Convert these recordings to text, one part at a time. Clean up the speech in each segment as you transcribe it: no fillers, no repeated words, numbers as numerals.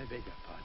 I beg your pardon.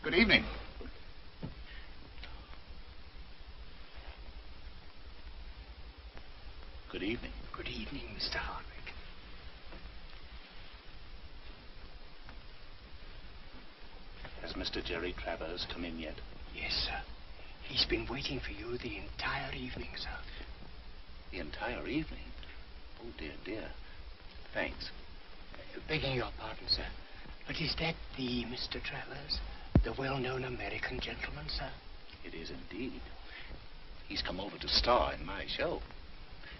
Good evening. Good evening. Good evening, Mr. Hardwick. Has Mr. Jerry Travers come in yet? Yes, sir. He's been waiting for you the entire evening, sir. The entire evening? Oh, dear, dear. Thanks. Begging your pardon, sir, but is that the Mr. Travers? The well-known American gentleman, sir? It is indeed. He's come over to star in my show.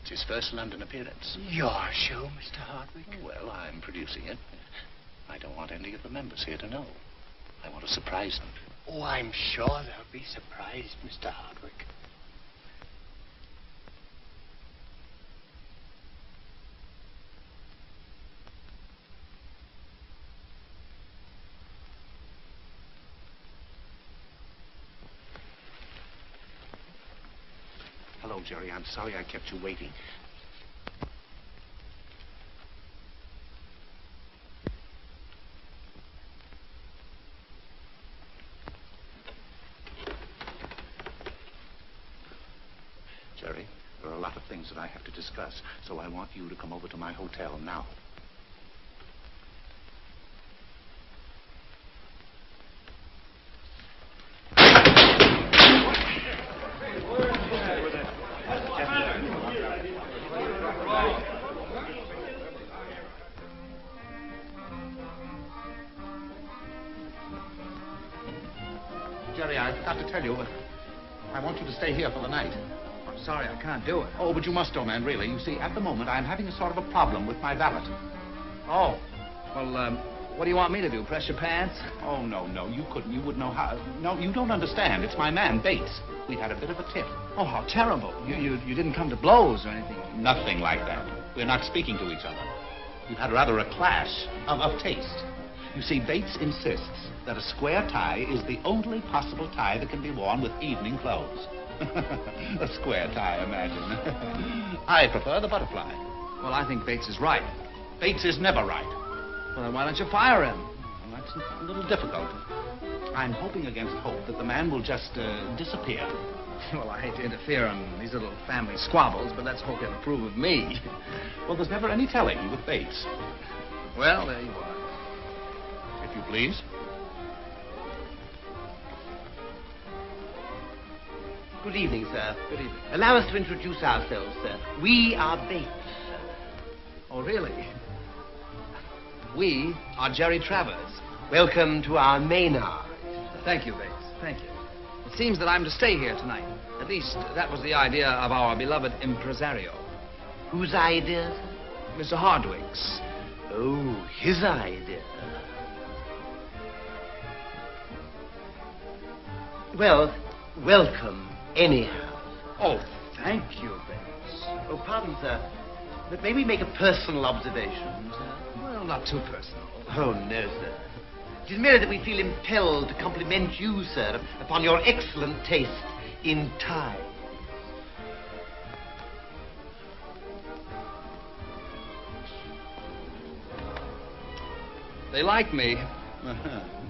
It's his first London appearance. Your show, Mr. Hardwick? Well, I'm producing it. I don't want any of the members here to know. I want to surprise them. Oh, I'm sure they'll be surprised, Mr. Hardwick. Hello, Jerry. I'm sorry I kept you waiting. Jerry, there are a lot of things that I have to discuss, so I want you to come over to my hotel now. Jerry, I forgot to tell you, I want you to stay here for the night. I'm sorry, I can't do it. Oh, but you must, old man, really. You see, at the moment, I'm having a sort of a problem with my valet. Oh, well, what do you want me to do, press your pants? Oh, no, you couldn't. You wouldn't know how. No, you don't understand. It's my man, Bates. We had a bit of a tiff. Oh, how terrible. You didn't come to blows or anything? Nothing like that. We're not speaking to each other. We've had rather a clash of taste. You see, Bates insists that a square tie is the only possible tie that can be worn with evening clothes. A square tie, imagine. I prefer the butterfly. Well, I think Bates is right. Bates is never right. Well, then why don't you fire him? Well, that's a little difficult. I'm hoping against hope that the man will just disappear. Well, I hate to interfere in these little family squabbles, but let's hope he'll approve of me. Well, there's never any telling with Bates. Well, there you are. If you please. Good evening, sir. Good evening. Allow us to introduce ourselves, sir. We are Bates. Oh, really? We are Jerry Travers. Welcome to our Maynard. Thank you, Bates. Thank you. It seems that I'm to stay here tonight. At least, that was the idea of our beloved impresario. Whose idea, sir? Mr. Hardwick's. Oh, his idea. Well, welcome, anyhow. Oh, thank you, Bates. Oh, pardon, sir. But may we make a personal observation, sir? Well, not too personal. Oh, no, sir. It is merely that we feel impelled to compliment you, sir, upon your excellent taste in ties. They like me.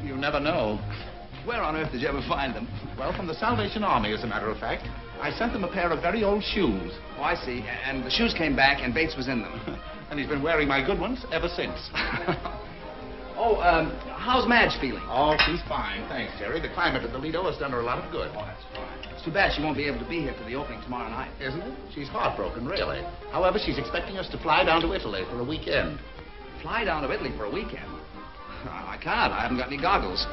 You never know. Where on earth did you ever find them? Well, from the Salvation Army, as a matter of fact. I sent them a pair of very old shoes. Oh, I see. And the shoes came back, and Bates was in them. And he's been wearing my good ones ever since. Oh, how's Madge feeling? Oh, she's fine, thanks, Jerry. The climate at the Lido has done her a lot of good. Oh, that's fine. It's too bad she won't be able to be here for the opening tomorrow night. Isn't it? She's heartbroken, really. However, she's expecting us to fly down to Italy for a weekend. Fly down to Italy for a weekend? I can't. I haven't got any goggles.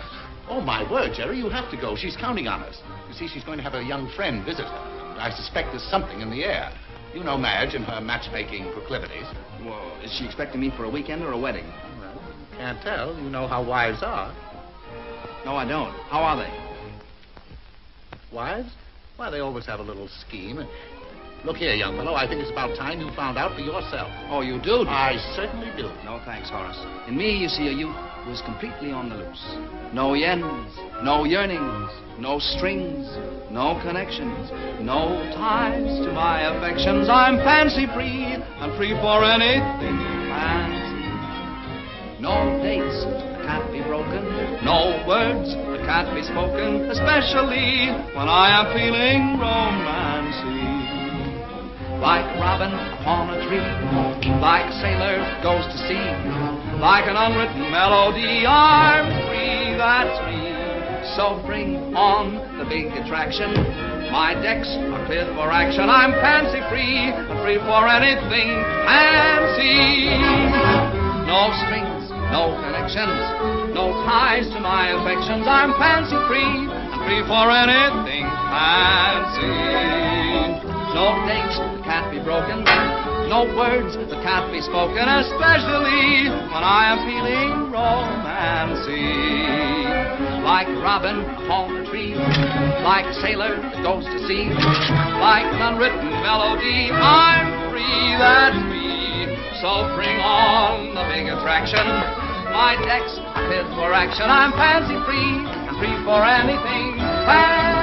Oh, my word, Jerry, you have to go. She's counting on us. You see, she's going to have a young friend visit her. I suspect there's something in the air. You know Madge and her matchmaking proclivities. Well, is she expecting me for a weekend or a wedding? Well, can't tell. You know how wives are. No, I don't. How are they? Wives? Why, they always have a little scheme. Look here, young fellow, I think it's about time you found out for yourself. Oh, you do? I certainly do. No, thanks, Horace. In me, you see a youth who is completely on the loose. No yens, no yearnings, no strings, no connections, no ties to my affections. I'm fancy-free and free for anything fancy. No dates that can't be broken, no words that can't be spoken, especially when I am feeling romancy. Like robin upon a tree, like sailor goes to sea, like an unwritten melody, I'm free, that's me. So bring on the big attraction. My decks are cleared for action. I'm fancy-free and free for anything fancy. No strings, no connections, no ties to my affections. I'm fancy-free and free for anything fancy. No dates that can't be broken, no words that can't be spoken, especially when I am feeling romancy. Like robin upon a tree, like sailor that goes to sea, like an unwritten melody, I'm free, that's me. So bring on the big attraction. My decks are cleared for action. I'm fancy-free and free for anything fancy.